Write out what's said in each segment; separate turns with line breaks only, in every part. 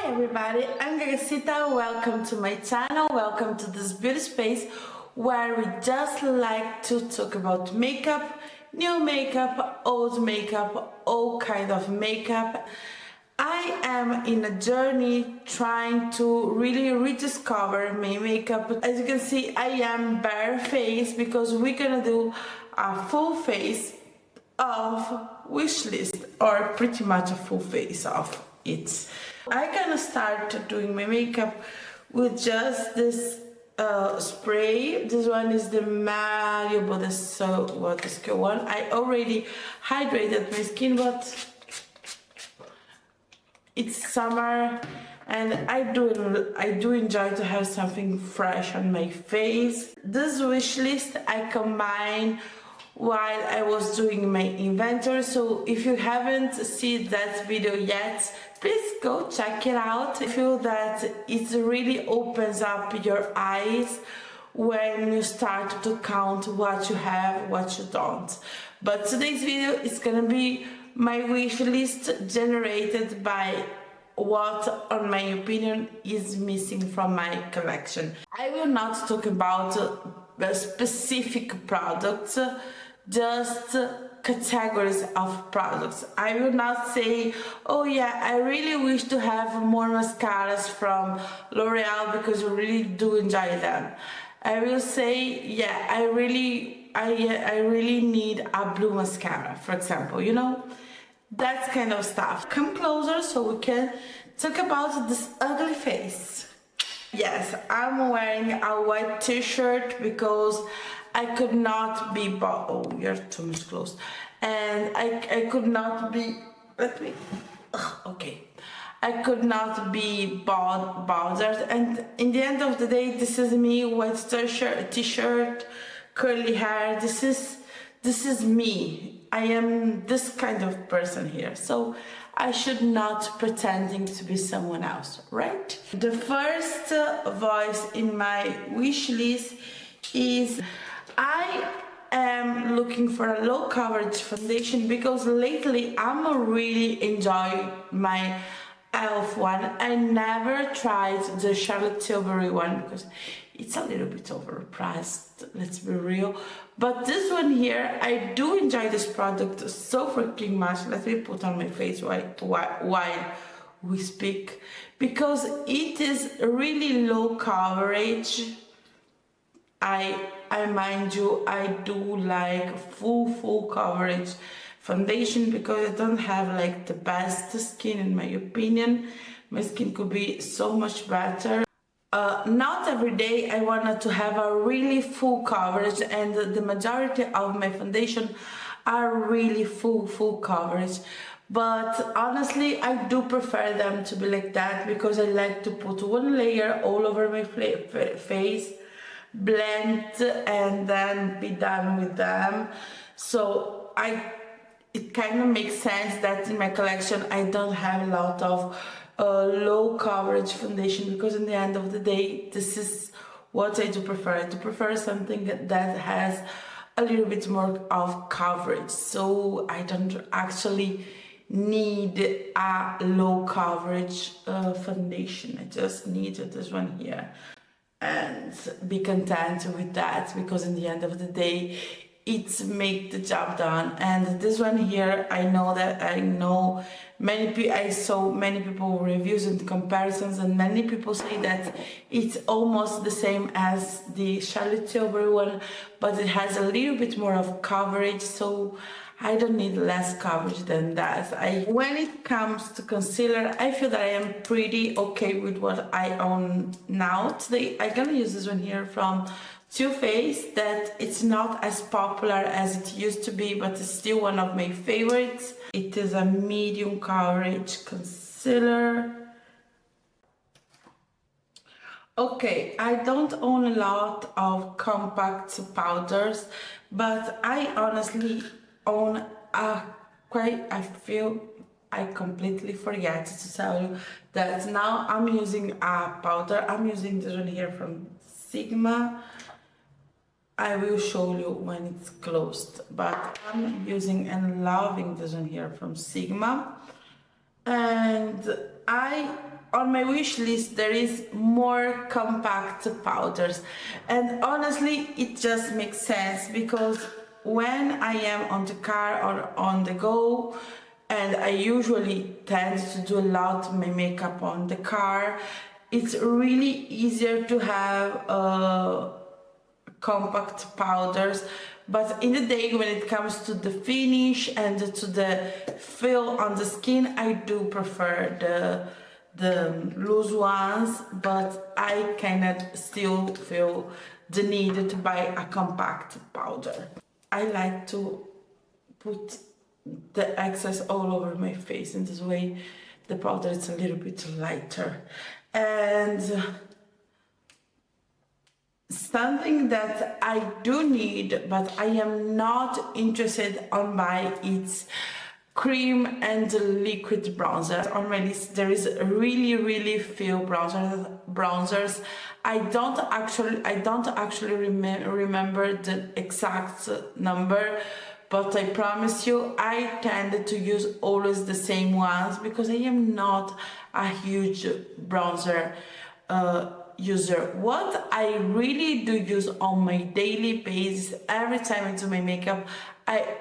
Hi everybody, I'm Gagasita. Welcome to my channel. Welcome to this beauty space where we just like to talk about makeup, new makeup, old makeup, all kind of makeup. I am in a journey trying to really rediscover my makeup. As you can see, I am barefaced because we're gonna do a full face of wishlist, or pretty much a full face of it. I'm gonna start doing my makeup with just this spray. This one is the malleable, the so water skill one. I already hydrated my skin, but it's summer and I do enjoy to have something fresh on my face. This wish list I combine while I was doing my inventory, so if you haven't seen that video yet, please go check it out. I feel that it really opens up your eyes when you start to count what you have, what you don't. But today's video is gonna be my wish list generated by what, on my opinion, is missing from my collection. I will not talk about specific products, just categories of products. I will not say, oh yeah, I really wish to have more mascaras from L'Oreal because I really do enjoy them. I will say, yeah, I really need a blue mascara, for example, you know, that kind of stuff. Come closer so we can talk about this ugly face. Yes, I'm wearing a white t-shirt because I could not be oh, you're too much close. And I could not be, okay. I could not be bothered, and in the end of the day, this is me, white t-shirt, curly hair. This is me. I am this kind of person here, so I should not pretending to be someone else, right? The first voice in my wish list is I am looking for a low coverage foundation because lately I'm really enjoying my e.l.f. one. I never tried the Charlotte Tilbury one because it's a little bit overpriced, let's be real. But this one here, I do enjoy this product so freaking much. Let me put on my face while we speak, because it is really low coverage. I mind you, I do like full coverage foundation because I don't have like the best skin in my opinion. My skin could be so much better. Not every day I wanted to have a really full coverage, and the majority of my foundation are really full coverage. But honestly, I do prefer them to be like that because I like to put one layer all over my face, blend, and then be done with them. So it kind of makes sense that in my collection I don't have a lot of low coverage foundation, because in the end of the day, this is what I do prefer. I do prefer something that has a little bit more of coverage, so I don't actually need a low coverage foundation. I just need this one here and be content with that, because in the end of the day it's make the job done. And this one here, I saw many people reviews and comparisons, and many people say that it's almost the same as the Charlotte Tilbury one, but it has a little bit more of coverage, so I don't need less coverage than that. When it comes to concealer, I feel that I am pretty okay with what I own now. Today I'm gonna use this one here from Too Faced, that it's not as popular as it used to be, but it's still one of my favorites. It is a medium coverage concealer. Okay, I don't own a lot of compact powders, but I honestly own I feel I completely forget to tell you that now I'm using a powder. I'm using this one here from Sigma. I will show you when it's closed, but I'm using and loving this one here from Sigma, and I on my wish list there is more compact powders, and honestly it just makes sense because when I am on the car or on the go, and I usually tend to do a lot of my makeup on the car, it's really easier to have compact powders. But in the day, when it comes to the finish and to the feel on the skin, I do prefer the loose ones, but I cannot still feel the need to buy a compact powder. I like to put the excess all over my face, in this way the powder is a little bit lighter. And something that I do need, but I am not interested on buy, it's cream and liquid bronzer. On my list there is really few bronzers. I don't actually remember the exact number, but I promise you I tend to use always the same ones because I am not a huge bronzer user. What I really do use on my daily basis, every time I do my makeup, I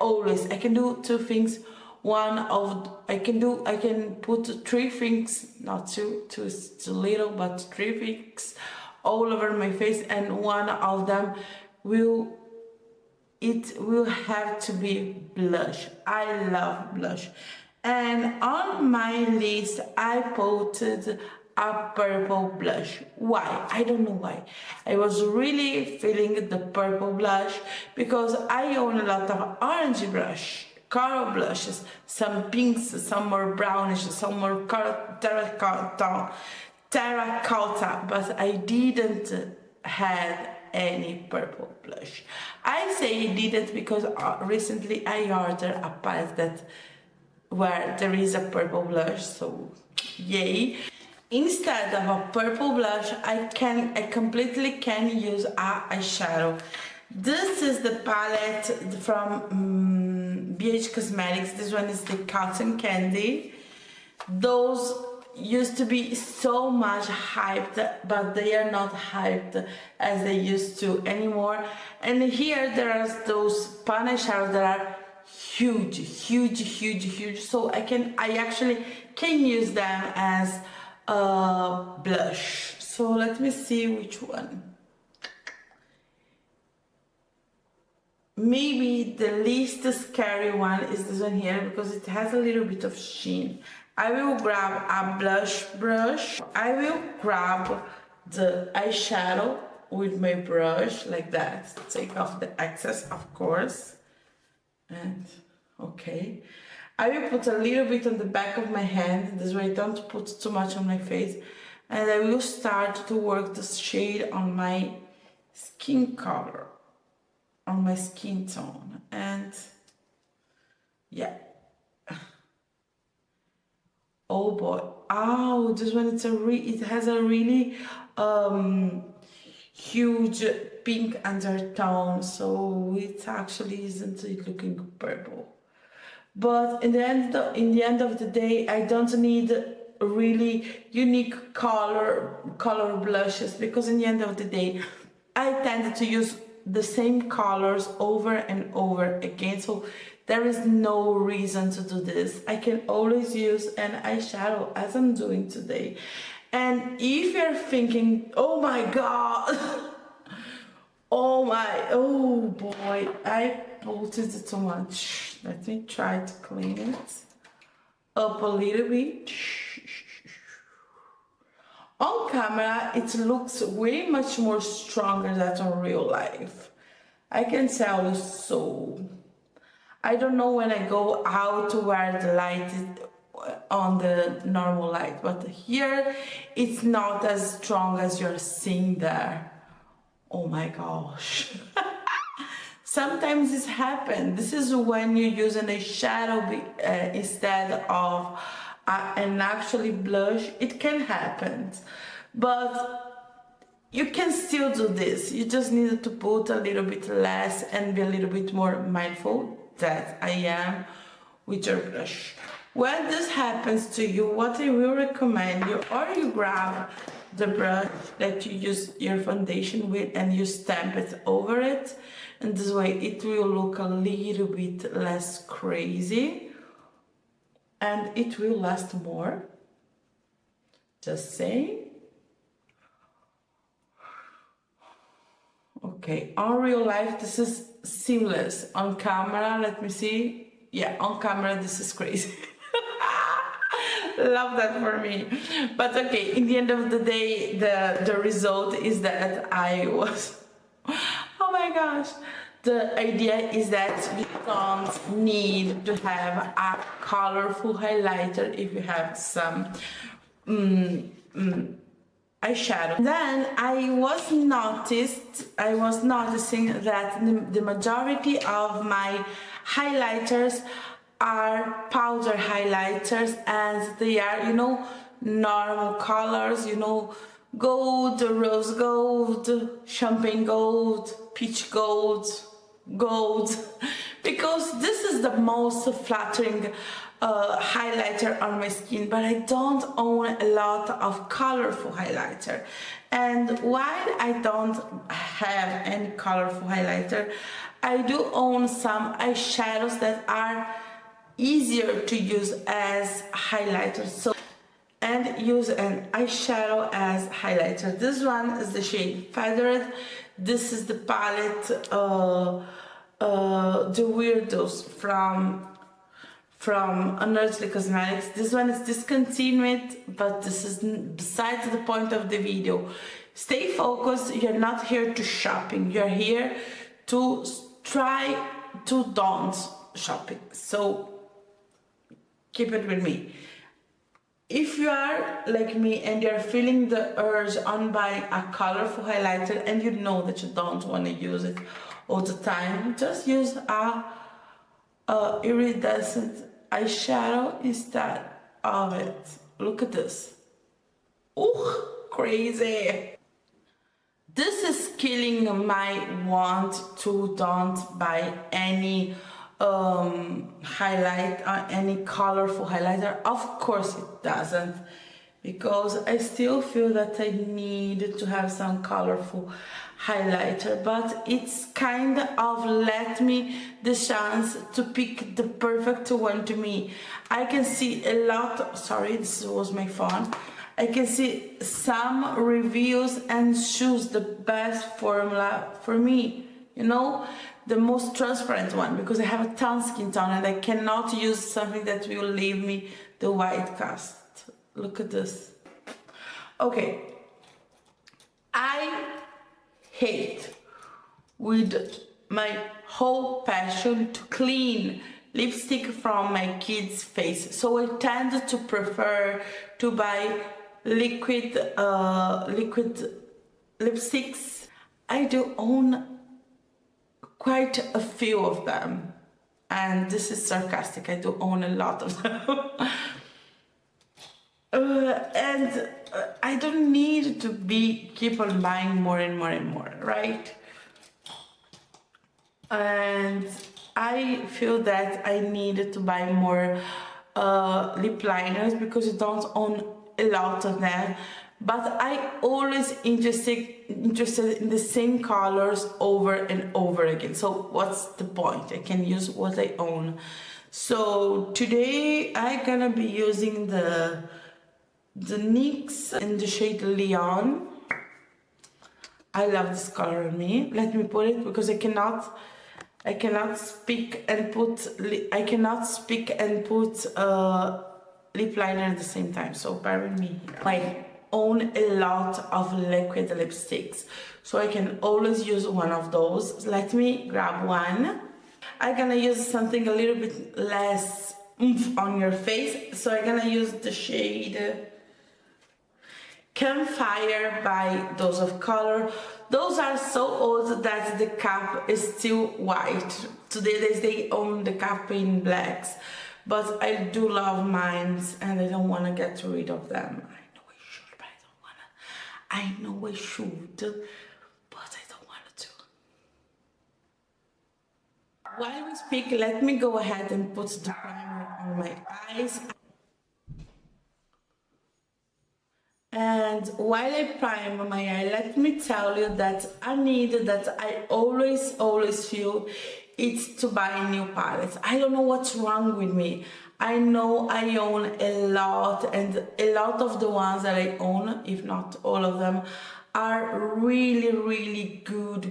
can do two things. I can put three things, not two is too little, but three things all over my face, and one of them will have to be blush. I love blush, and on my list I put a purple blush. Why? I don't know why. I was really feeling the purple blush because I own a lot of orange blush, coral blushes, some pinks, some more brownish, some more terracotta, but I didn't had any purple blush. I say I didn't because recently I ordered a palette where there is a purple blush, so yay. Instead of a purple blush, I completely can use a eyeshadow. This is the palette from BH Cosmetics. This one is the Cotton Candy. Those used to be so much hyped, but they are not hyped as they used to anymore. And here there are those pan eyeshadows that are huge. So I actually can use them as blush. So let me see which one. Maybe the least scary one is this one here because it has a little bit of sheen. I will grab a blush brush. I will grab the eyeshadow with my brush like that. Take off the excess, of course. And okay. I will put a little bit on the back of my hand, this way I don't put too much on my face, and I will start to work the shade on my skin color, on my skin tone, and yeah. Oh boy, oh, this one it has a really huge pink undertone, so it actually isn't looking purple. But in the end of the day, I don't need really unique color blushes, because in the end of the day, I tend to use the same colors over and over again. So there is no reason to do this. I can always use an eyeshadow as I'm doing today. And if you're thinking, oh my god, oh boy, I put it too much. Let me try to clean it up a little bit. On camera, it looks way much more stronger than in real life. I can tell you so. I don't know when I go out where the light is on the normal light, but here it's not as strong as you're seeing there. Oh my gosh. Sometimes this happens. This is when you use an eyeshadow instead of an actually blush. It can happen, but you can still do this. You just need to put a little bit less and be a little bit more mindful that I am with your brush. When this happens to you, what I will recommend you, or you grab the brush that you use your foundation with and you stamp it over it, and this way it will look a little bit less crazy and it will last more. Just saying. Okay, on real life this is seamless. On camera, let me see. Yeah, on camera this is crazy. Love that for me. But okay, in the end of the day, the result is that I was, oh my gosh. The idea is that you don't need to have a colorful highlighter if you have some eyeshadow. Then I was noticing that the majority of my highlighters are powder highlighters, and they are, you know, normal colors, you know, gold, rose gold, champagne gold, peach gold, because this is the most flattering highlighter on my skin. But I don't own a lot of colorful highlighter, and while I don't have any colorful highlighter, I do own some eyeshadows that are easier to use as highlighters. So, and use an eyeshadow as highlighter. This one is the shade Feathered. This is the palette The Weirdos from Unearthly Cosmetics. This one is discontinued, but this is besides the point of the video. Stay focused. You're not here to shopping. You're here to try to don't shopping. So keep it with me. If you are like me and you're feeling the urge on buying a colorful highlighter and you know that you don't want to use it all the time, just use a iridescent eyeshadow instead of it. Look at this. Ooh, crazy. This is killing my want to don't buy any highlight or any colorful highlighter. Of course it doesn't, because I still feel that I need to have some colorful highlighter, but it's kind of let me the chance to pick the perfect one to me. I can see a lot, sorry, this was my phone. I can see some reviews and choose the best formula for me, you know, the most transparent one, because I have a tan skin tone and I cannot use something that will leave me the white cast. Look at this. Okay, I hate with my whole passion to clean lipstick from my kids' face, so I tend to prefer to buy liquid lipsticks. I do own quite a few of them, and this is sarcastic. I do own a lot of them. And I don't need to keep on buying more and more and more, right? And I feel that I needed to buy more lip liners because I don't own a lot of them, but I always interested in the same colors over and over again. So what's the point? I can use what I own. So today I'm gonna be using the NYX in the shade Leon. I love this color on me. Let me put it, because I cannot speak and put lip liner at the same time, so bear with me here. I own a lot of liquid lipsticks, so I can always use one of those. Let me grab one. I'm gonna use something a little bit less oomph on your face, so I'm gonna use the shade Campfire by Dose of Color. Those are so old that the cap is still white. Today they own the cap in blacks, but I do love mine and I don't want to get rid of them. I know I should, but I don't want to. I know I should, but I don't want to. While we speak, let me go ahead and put the primer on my eyes. And while I prime my eye, let me tell you that a need that I always feel it's to buy new palettes. I don't know what's wrong with me. I know I own a lot, and a lot of the ones that I own, if not all of them, are really good,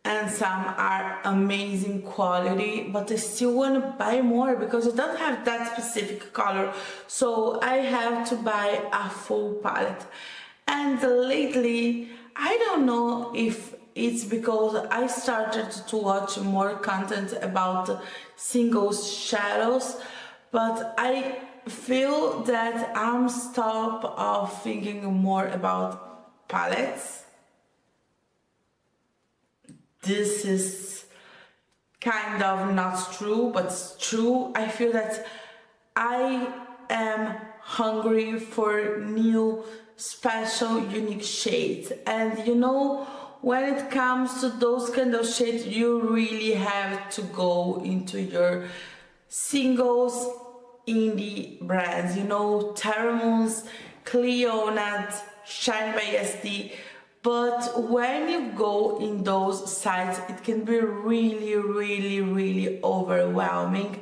and some are amazing quality, but I still want to buy more because I don't have that specific color, so I have to buy a full palette. And lately, I don't know if it's because I started to watch more content about single shadows, but I feel that I'm stop of thinking more about palettes. This is kind of not true, but it's true. I feel that I am hungry for new, special, unique shades. And you know, when it comes to those kind of shades, you really have to go into your singles indie brands. You know, Terramoons, Cleonat, Shine by SD. But when you go in those sites, it can be really overwhelming,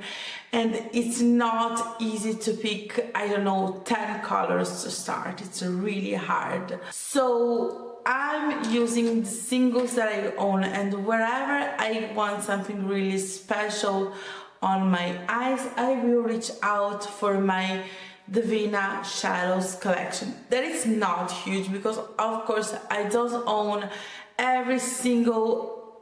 and it's not easy to pick, I don't know, 10 colors to start. It's really hard. So I'm using the singles that I own, and wherever I want something really special on my eyes, I will reach out for my Divina Shadows collection. That is not huge because of course I don't own every single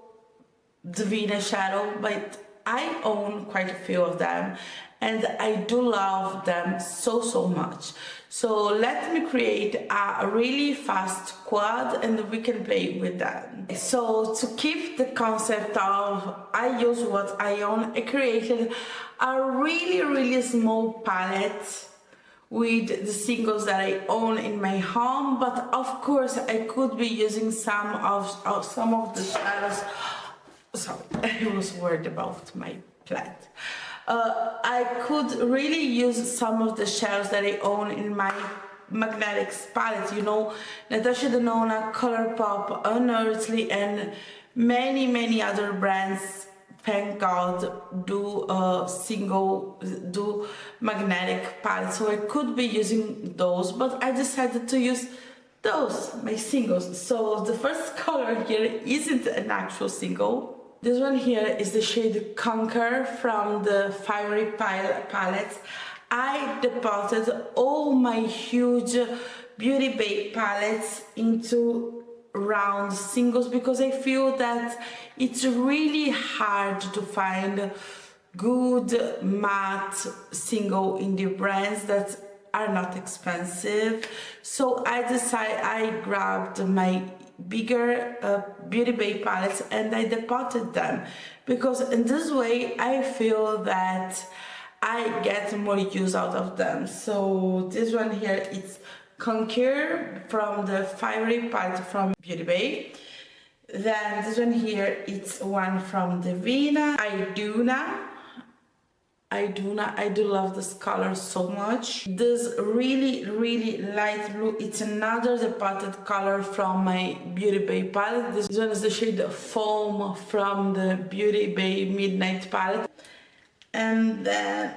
Divina shadow, but I own quite a few of them and I do love them so much. So let me create a really fast quad and we can play with them. So to keep the concept of I use what I own, I created a really small palette with the singles that I own in my home, but of course I could be using some of the shadows. Sorry, I was worried about my plant. I could really use some of the shadows that I own in my magnetics palette. You know, Natasha Denona, Colourpop, Unearthly, and many other brands, thank God, do magnetic palettes, so I could be using those, but I decided to use those, my singles. So the first color here isn't an actual single. This one here is the shade Conquer from the Fiery palette. I deposited all my huge Beauty Bay palettes into round singles because I feel that it's really hard to find good matte single indie brands that are not expensive. So I grabbed my bigger Beauty Bay palettes and I deposited them because in this way I feel that I get more use out of them. So this one here, it's Conquer from the Fiery palette from Beauty Bay. Then this one here, it's one from Divina, Iduna. I do love this color so much. This really light blue, it's another depotted color from my Beauty Bay palette. This one is the shade Foam from the Beauty Bay Midnight palette. And then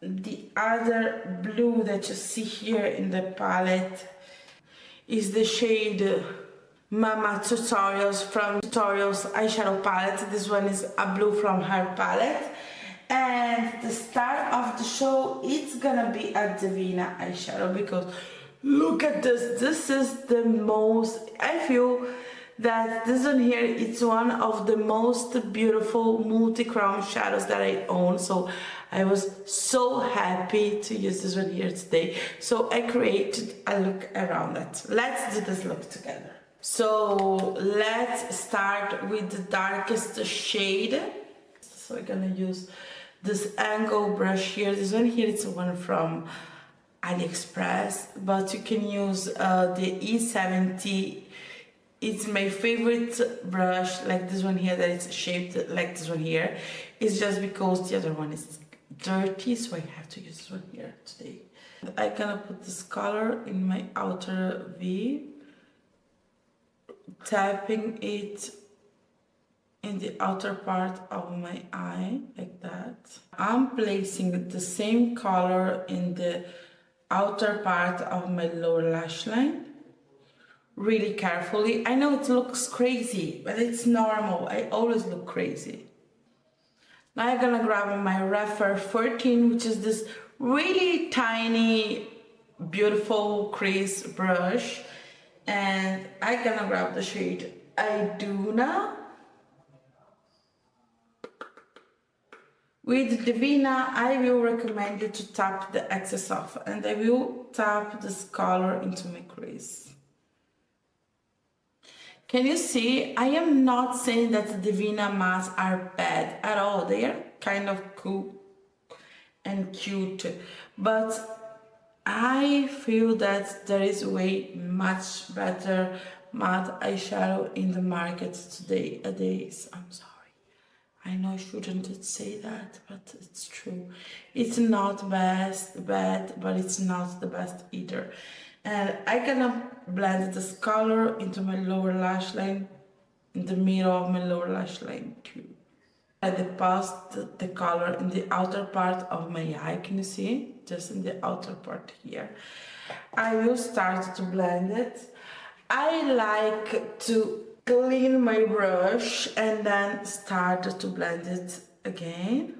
the other blue that you see here in the palette is the shade Mama Tutorials from Tutorials eyeshadow palette. This one is a blue from her palette. And the star of the show, it's gonna be a Divina eyeshadow because look at this. This is the most, I feel that this one here, it's one of the most beautiful multi-chrome shadows that I own. So I was so happy to use this one here today. So I created a look around it. Let's do this look together. So let's start with the darkest shade. So we're gonna use this angle brush here. This one here, it's one from AliExpress, but you can use the E70 it's my favorite brush, like this one here, that it's shaped like this one here. It's just because the other one is dirty, so I have to use this one here today. I'm gonna put this color in my outer V, tapping it in the outer part of my eye, like that. I'm placing the same color in the outer part of my lower lash line, really carefully. I know it looks crazy, but it's normal. I always look crazy. Now I'm gonna grab my Refer 14, which is this really tiny, beautiful crease brush, and I'm gonna grab the shade Iduna. With Divina, I will recommend you to tap the excess off, and I will tap this color into my crease. Can you see? I am not saying that the Divina masks are bad at all. They are kind of cool and cute, but I feel that there is way much better matte eyeshadow in the market today. I'm sorry. I know I shouldn't say that, but it's true. It's not bad, but it's not the best either. And I'm gonna blend this color into my lower lash line, in the middle of my lower lash line too. I deposit the color in the outer part of my eye, can you see? Just in the outer part here. I will start to blend it. I like to clean my brush and then start to blend it again.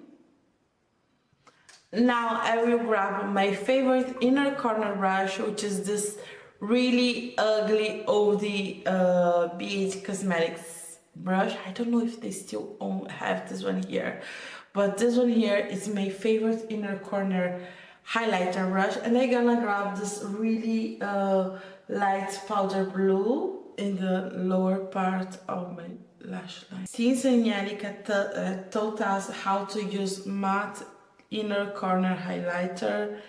Now I will grab my favorite inner corner brush, which is this really ugly oldie BH Cosmetics brush. I don't know if they still have this one here, but this one here is my favorite inner corner highlighter brush, and I'm gonna grab this really light powder blue in the lower part of my lash line. Since Angelica taught us how to use matte inner corner highlighter,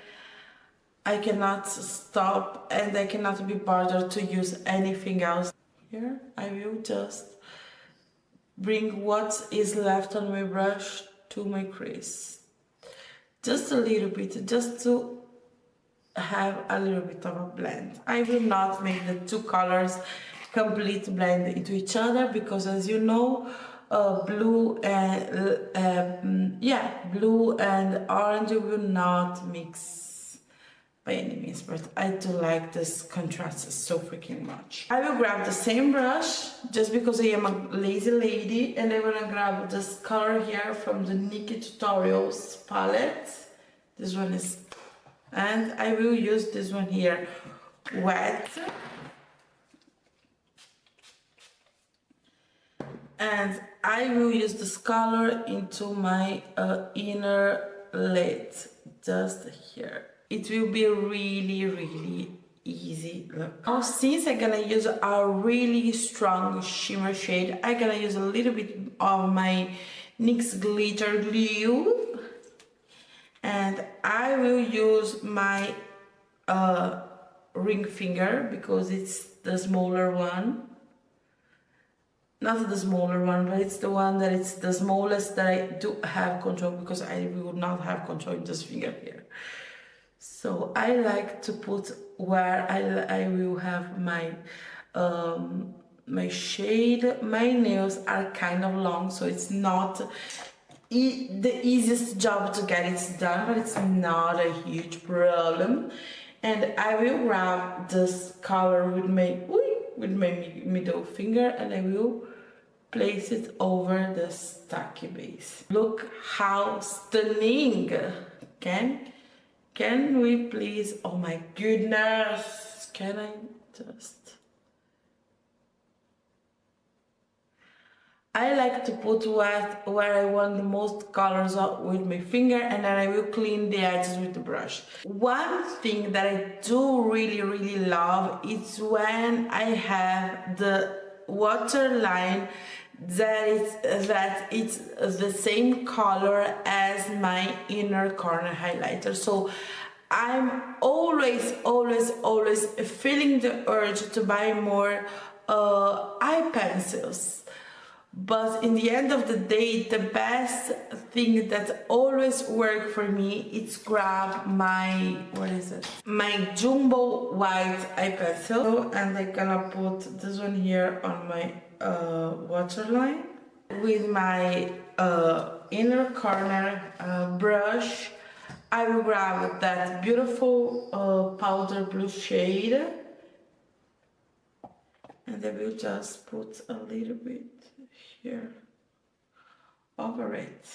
I cannot stop and I cannot be bothered to use anything else. Here I will just bring what is left on my brush to my crease. Just a little bit, just to have a little bit of a blend. I will not make the two colors complete blend into each other, because as you know, blue and orange will not mix by any means, but I do like this contrast so freaking much. I will grab the same brush just because I am a lazy lady, and I'm gonna grab this color here from the Nikki Tutorials palette. This one is, and I will use this one here, Wet. And I will use this color into my inner lid, just here. It will be really easy look. Now, since I'm gonna use a really strong shimmer shade, I'm gonna use a little bit of my NYX Glitter Glue, and I will use my ring finger because it's the smaller one. Not the smaller one, but it's the one that it's the smallest that I do have control, because I will not have control in this finger here. So I like to put where I will have my my shade. My nails are kind of long, so it's not the easiest job to get it done, but it's not a huge problem. And I will grab this color with my middle finger, and I will place it over the tacky base. Look how stunning! Can we please? Oh my goodness! Can I just? I like to put where I want the most colors with my finger, and then I will clean the edges with the brush. One thing that I do really love is when I have the waterline that it's the same color as my inner corner highlighter. So I'm always feeling the urge to buy more eye pencils. But in the end of the day, the best thing that always work for me is grab my, what is it? My jumbo white eye pencil, and I'm gonna put this one here on my waterline with my inner corner brush. I will grab that beautiful powder blue shade, and I will just put a little bit here over it.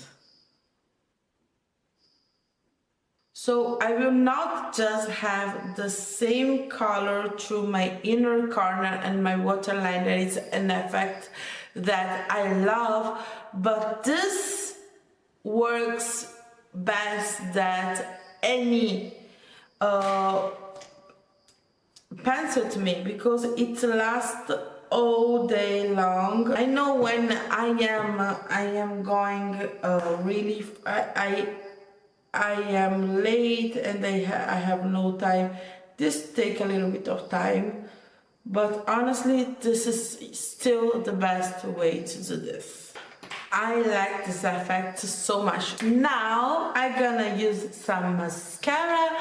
So I will not just have the same color through my inner corner and my waterline. That is an effect that I love, but this works best that any pencil to me, because it lasts all day long. I know when I am going really I am late and I have no time. This take a little bit of time, but honestly this is still the best way to do this. I like this effect so much. Now I'm gonna use some mascara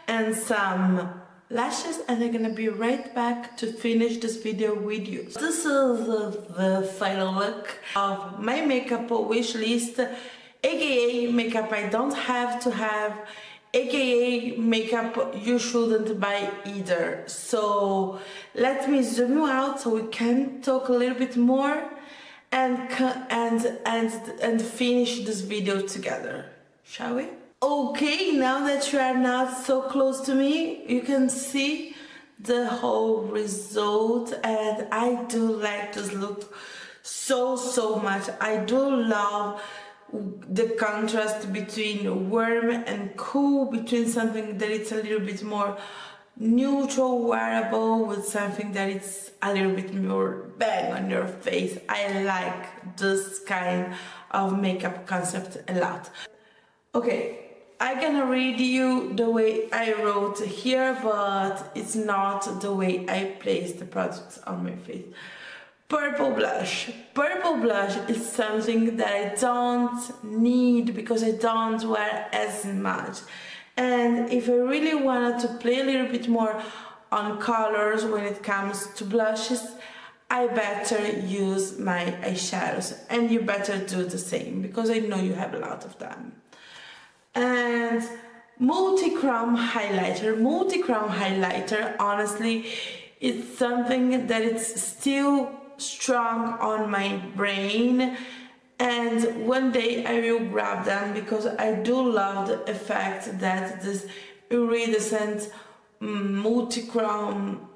and some lashes, and I'm gonna be right back to finish this video with you. This is the final look of my makeup wish list, aka makeup I don't have to have, aka makeup you shouldn't buy either. So let me zoom out so we can talk a little bit more and finish this video together, shall we? Okay, now that you are not so close to me, you can see the whole result, and I do like this look so much. I do love the contrast between warm and cool, between something that it's a little bit more neutral wearable with something that it's a little bit more bang on your face. I like this kind of makeup concept a lot. Okay, I'm gonna read you the way I wrote here, but it's not the way I place the products on my face. Purple blush. Purple blush is something that I don't need because I don't wear as much. And if I really wanted to play a little bit more on colors when it comes to blushes, I better use my eyeshadows, and you better do the same because I know you have a lot of them. And multi-chrome highlighter. Multi-chrome highlighter, honestly, it's something that it's still strong on my brain, and one day I will grab them because I do love the effect that this iridescent multi-chrome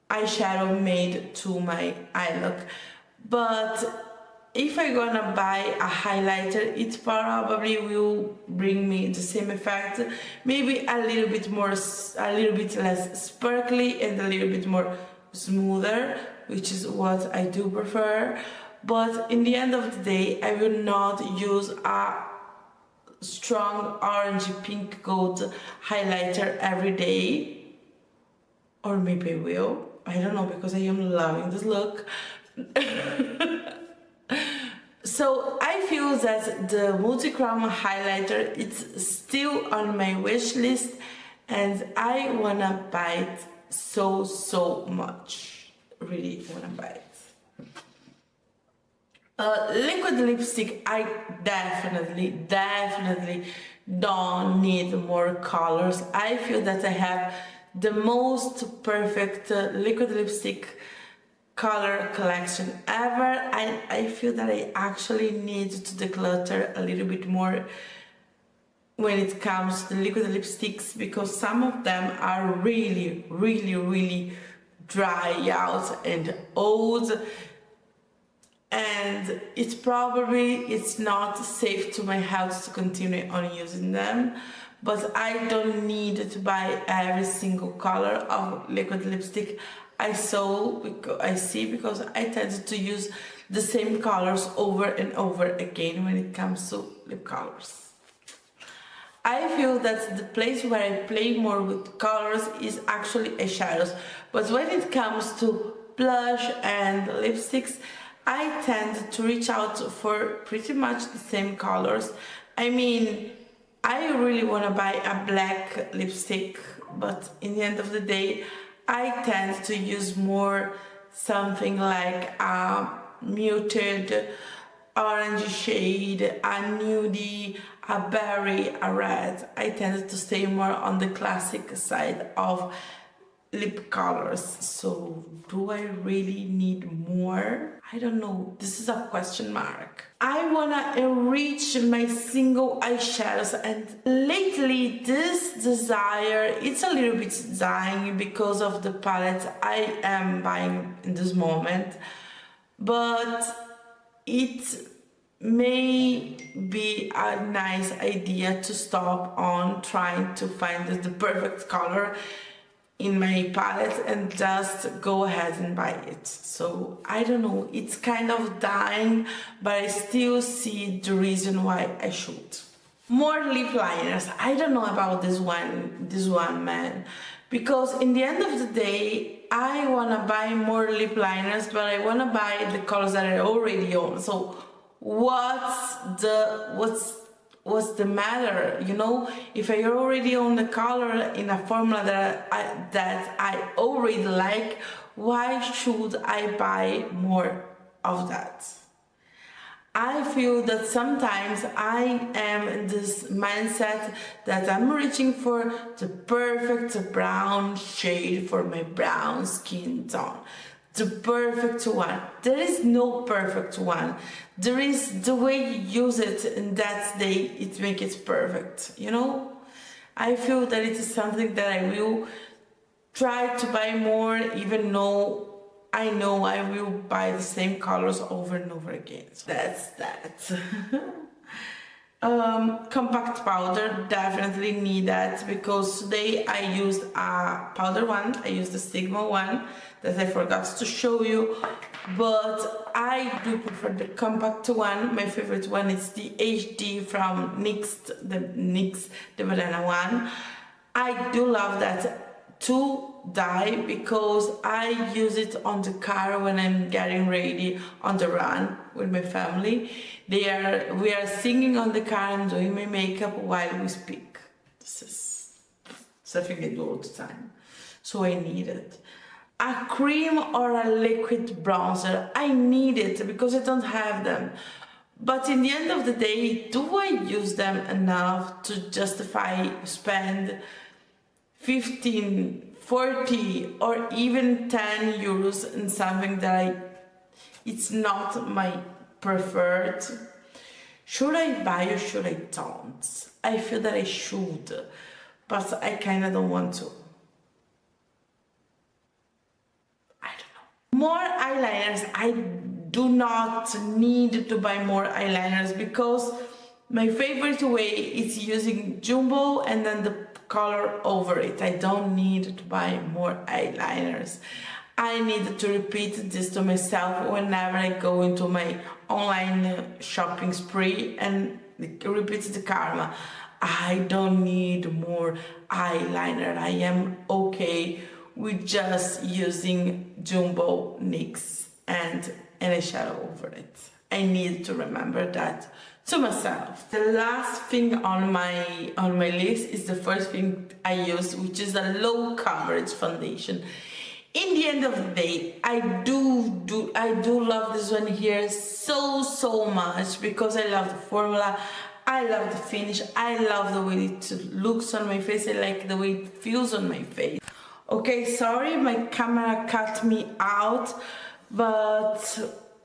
eyeshadow made to my eye look. But if I'm gonna buy a highlighter, it probably will bring me the same effect, maybe a little bit less sparkly and a little bit more smoother, which is what I do prefer. But in the end of the day, I will not use a strong orangey pink gold highlighter every day, or maybe I will, I don't know, because I am loving this look. So I feel that the multi-chrome highlighter, it's still on my wish list, and I wanna buy it so much. Really wanna buy it. Liquid lipstick, I definitely don't need more colors. I feel that I have the most perfect liquid lipstick color collection ever. I feel that I actually need to declutter a little bit more when it comes to liquid lipsticks, because some of them are really dry out and old, and it's not safe to my health to continue on using them. But I don't need to buy every single color of liquid lipstick I see, because I tend to use the same colors over and over again when it comes to lip colors. I feel that the place where I play more with colors is actually eyeshadows, but when it comes to blush and lipsticks, I tend to reach out for pretty much the same colors. I mean, I really want to buy a black lipstick, but in the end of the day, I tend to use more something like a muted orange shade, a nudie, a berry, a red. I tend to stay more on the classic side of lip colors. So do I really need more? I don't know. This is a question mark. I wanna enrich my single eyeshadows, and lately this desire, it's a little bit dying because of the palette I am buying in this moment, but it may be a nice idea to stop on trying to find the perfect color in my palette and just go ahead and buy it. So I don't know, it's kind of dying, but I still see the reason why I should. More lip liners. I don't know about this one man, because in the end of the day I wanna buy more lip liners, but I wanna buy the colors that I already own. So what's the matter, you know? If I already own the color in a formula that I already like, why should I buy more of that? I feel that sometimes I am in this mindset that I'm reaching for the perfect brown shade for my brown skin tone. The perfect one. There is no perfect one. There is the way you use it, and that day it makes it perfect, you know? I feel that it is something that I will try to buy more, even though I know I will buy the same colors over and over again. So that's that. Compact powder, definitely need that, because today I used a powder one. I used the Sigma one that I forgot to show you, but I do prefer the compact one. My favorite one is the HD from NYX, the banana one. I do love that to die, because I use it on the car when I'm getting ready on the run with my family. We are singing on the car and doing my makeup while we speak. This is something I do all the time, so I need it. A cream or a liquid bronzer, I need it because I don't have them. But in the end of the day, do I use them enough to justify spend 15, 40 or even 10 euros in something that it's not my preferred? Should I buy or should I don't? I feel that I should, but I kind of don't want to. I don't know. More eyeliners. I do not need to buy more eyeliners, because my favorite way is using jumbo and then the color over it. I don't need to buy more eyeliners. I need to repeat this to myself whenever I go into my online shopping spree and repeat the karma. I don't need more eyeliner. I am okay with just using jumbo NYX and an eyeshadow over it. I need to remember that to myself. The last thing on my list is the first thing I use, which is a low coverage foundation. In the end of the day, I do love this one here so much, because I love the formula, I love the finish, I love the way it looks on my face, I like the way it feels on my face. Okay, sorry, my camera cut me out, but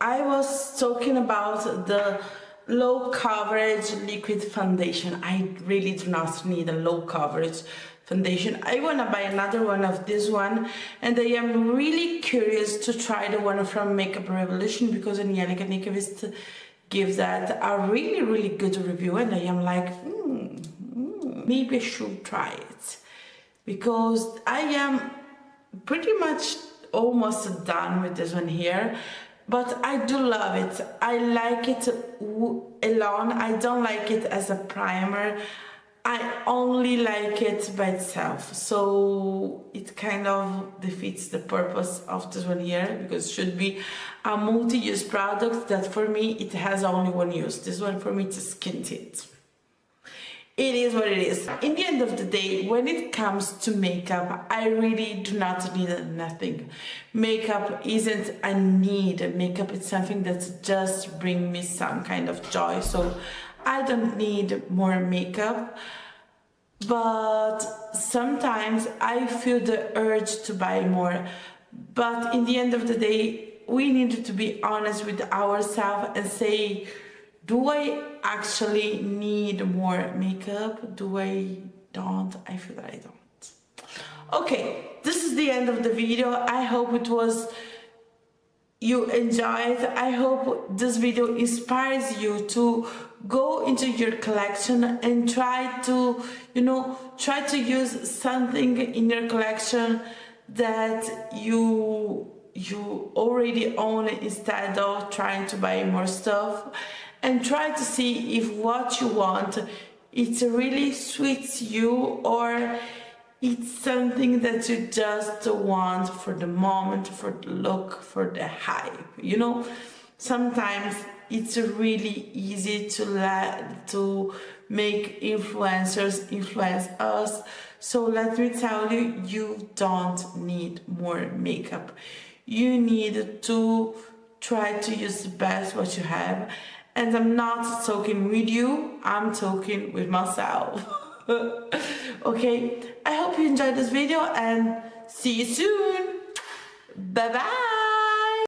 I was talking about the low coverage liquid foundation. I really do not need a low coverage foundation. I want to buy another one of this one, and I am really curious to try the one from Makeup Revolution, because Angelica Nikavist gives that a really good review, and I am like, maybe I should try it, because I am pretty much almost done with this one here. But I do love it. I like it alone. I don't like it as a primer. I only like it by itself, so it kind of defeats the purpose of this one here, because it should be a multi-use product that for me it has only one use. This one for me it's a skin tint. It is what it is. In the end of the day, when it comes to makeup, I really do not need nothing. Makeup isn't a need. Makeup is something that just brings me some kind of joy. So I don't need more makeup. But sometimes I feel the urge to buy more. But in the end of the day, we need to be honest with ourselves and say, do I actually need more makeup? Do I don't? I feel that I don't. Okay, this is the end of the video. I hope you enjoyed. I hope this video inspires you to go into your collection and try to, try to use something in your collection that you already own, instead of trying to buy more stuff. And try to see if what you want, it really suits you, or it's something that you just want for the moment, for the look, for the hype. Sometimes it's really easy to make influencers influence us. So let me tell you, you don't need more makeup. You need to try to use the best what you have. And I'm not talking with you, I'm talking with myself. Okay, I hope you enjoyed this video and see you soon. Bye bye.